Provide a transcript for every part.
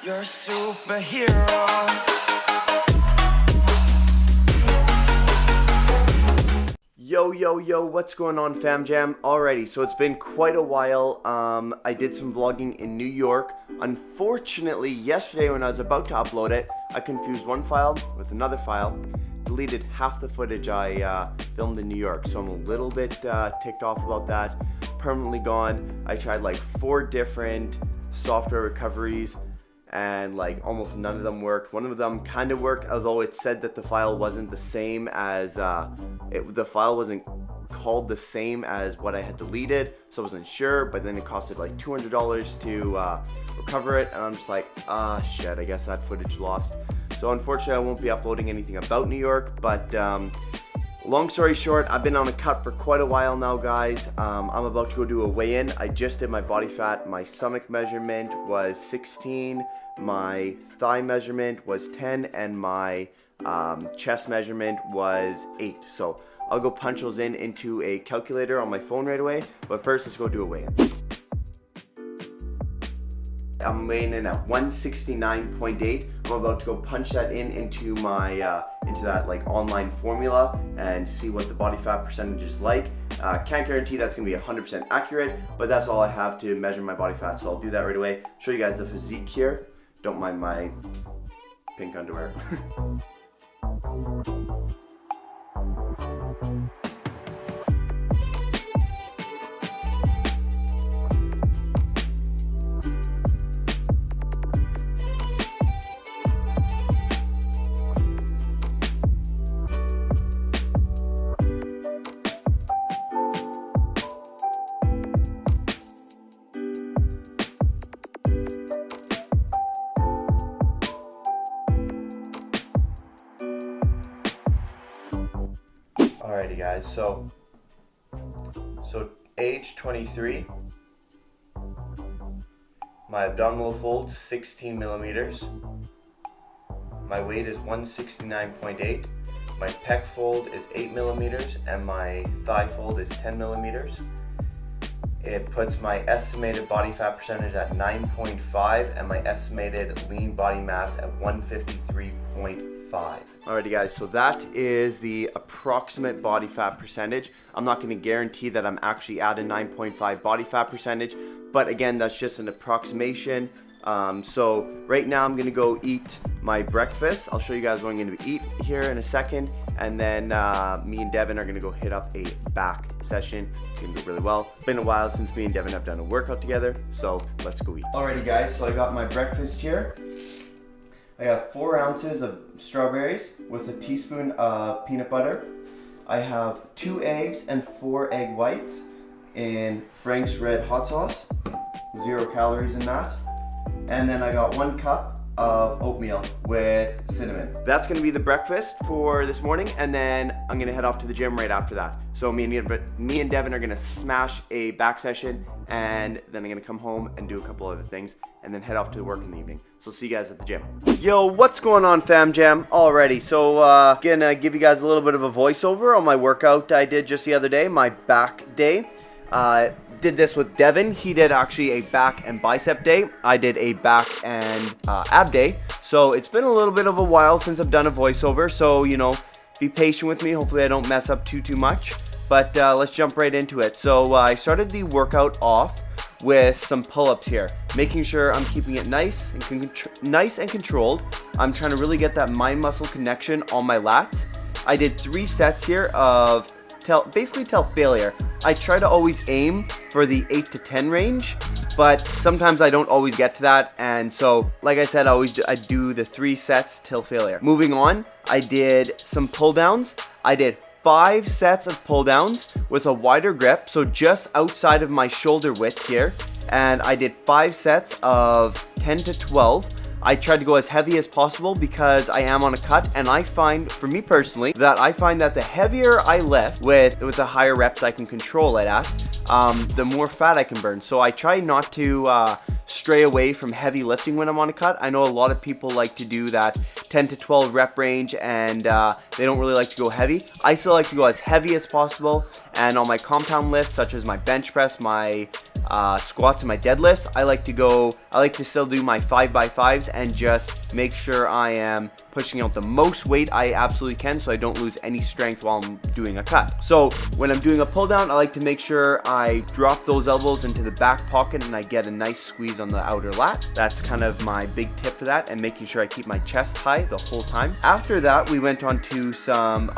You're a superhero. Yo, what's going on, fam jam? Alrighty, so it's been quite a while. I did some vlogging in New York. Unfortunately, yesterday when I was about to upload it, I confused one file with another file, deleted half the footage I filmed in New York, so I'm a little bit ticked off about that. Permanently gone. I tried like 4 different software recoveries, and like almost none of them worked. One of them kind of worked, although it said that the file wasn't the same as the file wasn't called the same as what I had deleted, so I wasn't sure. But then it costed like $200 to recover it, and I'm just like, shit, I guess that footage lost. So unfortunately I won't be uploading anything about New York, but long story short, I've been on a cut for quite a while now, guys. I'm about to go do a weigh-in. I just did my body fat. My stomach measurement was 16, my thigh measurement was 10, and my chest measurement was 8. So I'll go punch those into a calculator on my phone right away. But first, let's go do a weigh-in. I'm weighing in at 169.8. I'm about to go punch that into my into that like online formula and see what the body fat percentage is like. Can't guarantee that's gonna be 100% accurate, but that's all I have to measure my body fat. So I'll do that right away. Show you guys the physique here. Don't mind my pink underwear. Alrighty guys, so age 23, my abdominal fold 16 millimeters, my weight is 169.8, my pec fold is 8 millimeters, and my thigh fold is 10 millimeters. It puts my estimated body fat percentage at 9.5 and my estimated lean body mass at 153.5. Alrighty guys, so that is the approximate body fat percentage. I'm not going to guarantee that I'm actually at a 9.5 body fat percentage, but again, that's just an approximation. So right now I'm going to go eat my breakfast. I'll show you guys what I'm going to eat here in a second, and then me and Devin are going to go hit up a back session. It's going to go really well. It's been a while since me and Devin have done a workout together, so let's go eat. Alrighty guys, so I got my breakfast here. I have 4 ounces of strawberries with a teaspoon of peanut butter. I have 2 eggs and 4 egg whites in Frank's Red Hot Sauce. 0 calories in that. And then I got 1 cup of oatmeal with cinnamon. That's gonna be the breakfast for this morning, and then I'm gonna head off to the gym right after that. So me and Devin are gonna smash a back session, and then I'm gonna come home and do a couple other things, and then head off to work in the evening. So see you guys at the gym. Yo, what's going on, fam jam? Alrighty, so gonna give you guys a little bit of a voiceover on my workout I did just the other day, my back day. Did this with Devin. He did actually a back and bicep day. I did a back and ab day. So it's been a little bit of a while since I've done a voiceover, so you know, be patient with me. Hopefully I don't mess up too much, but let's jump right into it. So I started the workout off with some pull-ups here, making sure I'm keeping it nice and controlled. I'm trying to really get that mind muscle connection on my lats. I did 3 sets here of basically till failure. I try to always aim for the 8 to 10 range, but sometimes I don't always get to that, and so like I said, I do the 3 sets till failure. Moving on, I did some pull downs. I did 5 sets of pull downs with a wider grip, so just outside of my shoulder width here, and I did 5 sets of 10 to 12. I tried to go as heavy as possible because I am on a cut, and I find, for me personally, that the heavier I lift with the higher reps I can control it at, the more fat I can burn. So I try not to stray away from heavy lifting when I'm on a cut. I know a lot of people like to do that 10 to 12 rep range, and they don't really like to go heavy. I still like to go as heavy as possible, and on my compound lifts, such as my bench press, my squats, and my deadlifts, I like to still do my 5x5s and just make sure I am pushing out the most weight I absolutely can so I don't lose any strength while I'm doing a cut. So when I'm doing a pull down, I like to make sure I drop those elbows into the back pocket and I get a nice squeeze on the outer lat. That's kind of my big tip for that, and making sure I keep my chest high the whole time. After that, we went on to some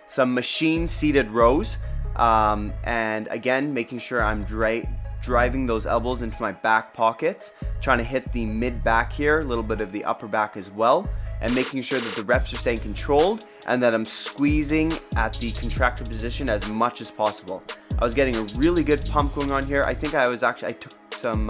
some machine seated rows. And again, making sure I'm driving those elbows into my back pockets, trying to hit the mid back here, a little bit of the upper back as well, and making sure that the reps are staying controlled and that I'm squeezing at the contracted position as much as possible. I was getting a really good pump going on here. I think I took some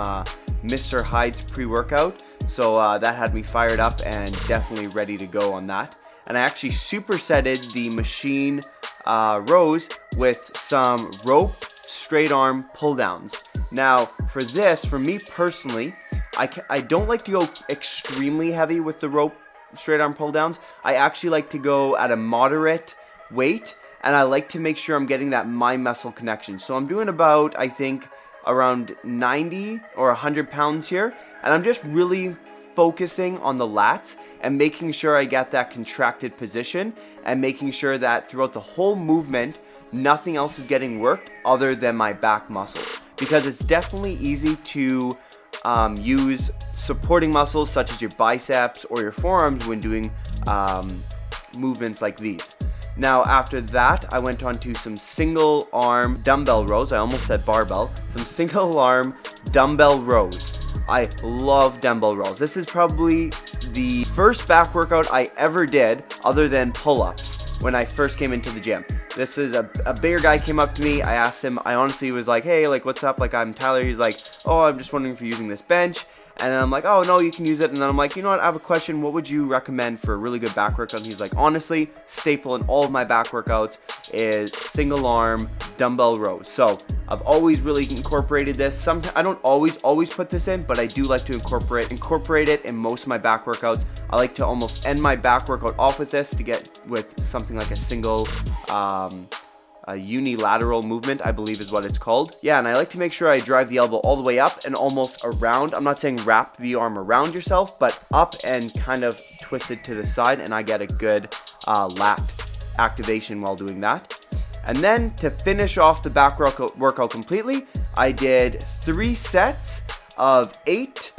Mr. Hyde's pre-workout, so that had me fired up and definitely ready to go on that. And I actually supersetted the machine rows with some rope straight arm pull downs. Now for this, for me personally, I don't like to go extremely heavy with the rope straight arm pull downs. I actually like to go at a moderate weight, and I like to make sure I'm getting that mind muscle connection. So I'm doing about, I think, around 90 or 100 pounds here, and I'm just really focusing on the lats and making sure I get that contracted position, and making sure that throughout the whole movement nothing else is getting worked other than my back muscles, because it's definitely easy to use supporting muscles such as your biceps or your forearms when doing movements like these. Now after that, I went on to some single arm dumbbell rows. I almost said barbell. Some single arm dumbbell rows. I love dumbbell rows. This is probably the first back workout I ever did other than pull-ups when I first came into the gym. This is a bigger guy came up to me. I asked him, I honestly was like, hey, like, what's up? Like, I'm Tyler. He's like, oh, I'm just wondering if you're using this bench. And then I'm like, oh, no, you can use it. And then I'm like, you know what? I have a question. What would you recommend for a really good back workout? And he's like, honestly, staple in all of my back workouts is single arm dumbbell rows. So I've always really incorporated this. Sometimes I don't always put this in, but I do like to incorporate it in most of my back workouts. I like to almost end my back workout off with this to get with something like a single a unilateral movement, I believe is what it's called. Yeah, and I like to make sure I drive the elbow all the way up and almost around. I'm not saying wrap the arm around yourself, but up and kind of twist it to the side, and I get a good lat activation while doing that. And then to finish off the back workout completely, I did 3 sets of 8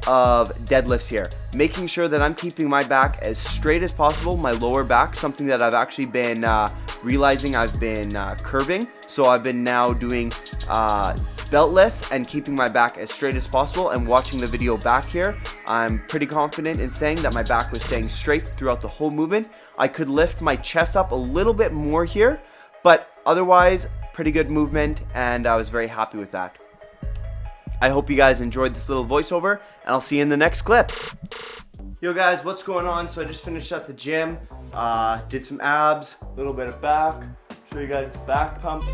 of deadlifts here, making sure that I'm keeping my back as straight as possible, my lower back, something that I've actually been realizing I've been curving. So I've been now doing beltless and keeping my back as straight as possible. And watching the video back here, I'm pretty confident in saying that my back was staying straight throughout the whole movement. I could lift my chest up a little bit more here, but otherwise pretty good movement, and I was very happy with that. I hope you guys enjoyed this little voiceover, and I'll see you in the next clip. Yo guys, what's going on? So I just finished at the gym, did some abs, a little bit of back, show you guys the back pump.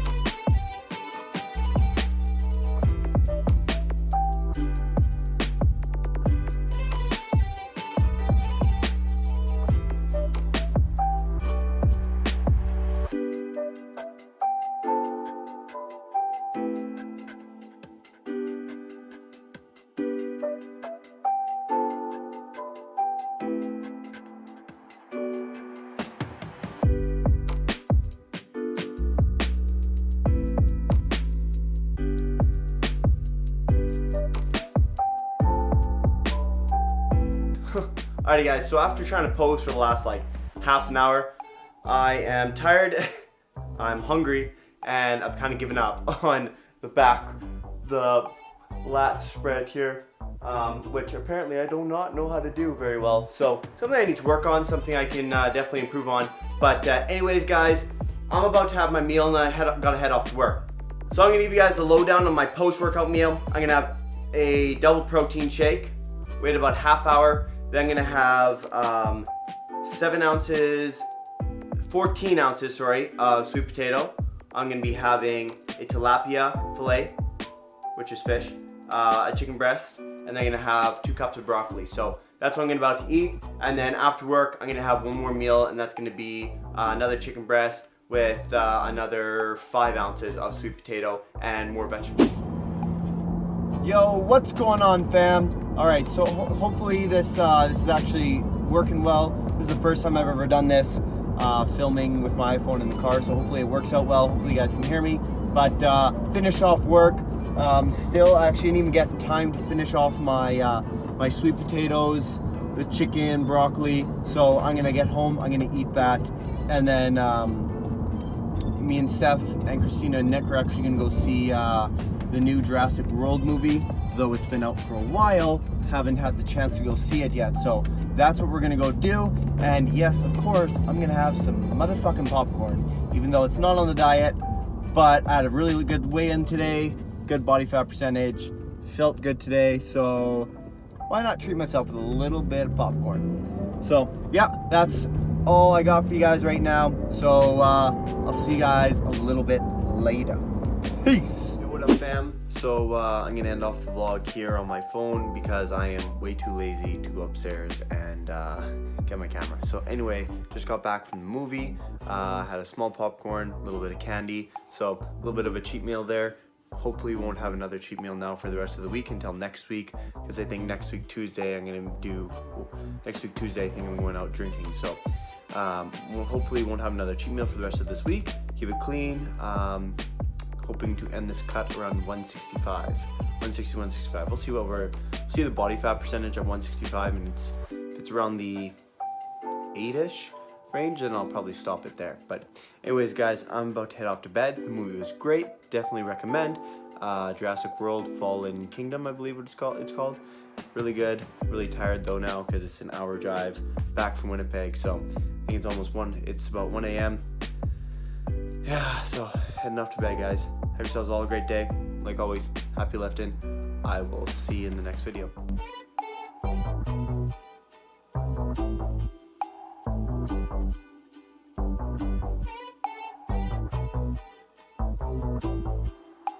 Alrighty guys, so after trying to pose for the last like half an hour, I am tired, I'm hungry, and I've kind of given up on the back, the lat spread here, which apparently I do not know how to do very well. So something I need to work on, something I can definitely improve on. But anyways guys, I'm about to have my meal and I gotta head off to work. So I'm gonna give you guys the lowdown on my post-workout meal. I'm gonna have a double protein shake, wait about half hour. Then I'm gonna have 14 ounces, of sweet potato. I'm gonna be having a tilapia fillet which is fish, a chicken breast, and then I'm gonna have 2 cups of broccoli. So that's what I'm about to eat. And then after work, I'm gonna have one more meal, and that's gonna be another chicken breast with another 5 ounces of sweet potato and more vegetables. Yo, what's going on, fam? All right, so hopefully this is actually working well. This is the first time I've ever done this, filming with my iPhone in the car, so hopefully it works out well. Hopefully you guys can hear me. But finish off work. Still, I actually didn't even get time to finish off my my sweet potatoes, the chicken, broccoli. So I'm gonna get home, I'm gonna eat that, and then me and Seth and Christina and Nick are actually gonna go see the new Jurassic World movie, though it's been out for a while. Haven't had the chance to go see it yet, so that's what we're gonna go do. And yes, of course, I'm gonna have some motherfucking popcorn, even though it's not on the diet, but I had a really good weigh-in today, good body fat percentage, felt good today, so why not treat myself with a little bit of popcorn? So yeah, that's all I got for you guys right now, so I'll see you guys a little bit later. Peace! Yo, what up, fam? So I'm gonna end off the vlog here on my phone because I am way too lazy to go upstairs and get my camera. So anyway, just got back from the movie, had a small popcorn, a little bit of candy, so a little bit of a cheat meal there. Hopefully we won't have another cheat meal now for the rest of the week until next week, because I think next week Tuesday I think I'm going out drinking. So hopefully we won't have another cheat meal for the rest of this week. Keep it clean. Hoping to end this cut around 160, 165. We'll see the body fat percentage at 165, and if it's around the 8-ish range, then I'll probably stop it there. But anyways, guys, I'm about to head off to bed. The movie was great, definitely recommend. Jurassic World Fallen Kingdom, I believe it's called. Really good. Really tired though now because it's an hour drive back from Winnipeg. So I think it's about 1 a.m. Yeah, so heading off to bed, guys. Have yourselves all a great day. Like always, happy lifting. I will see you in the next video.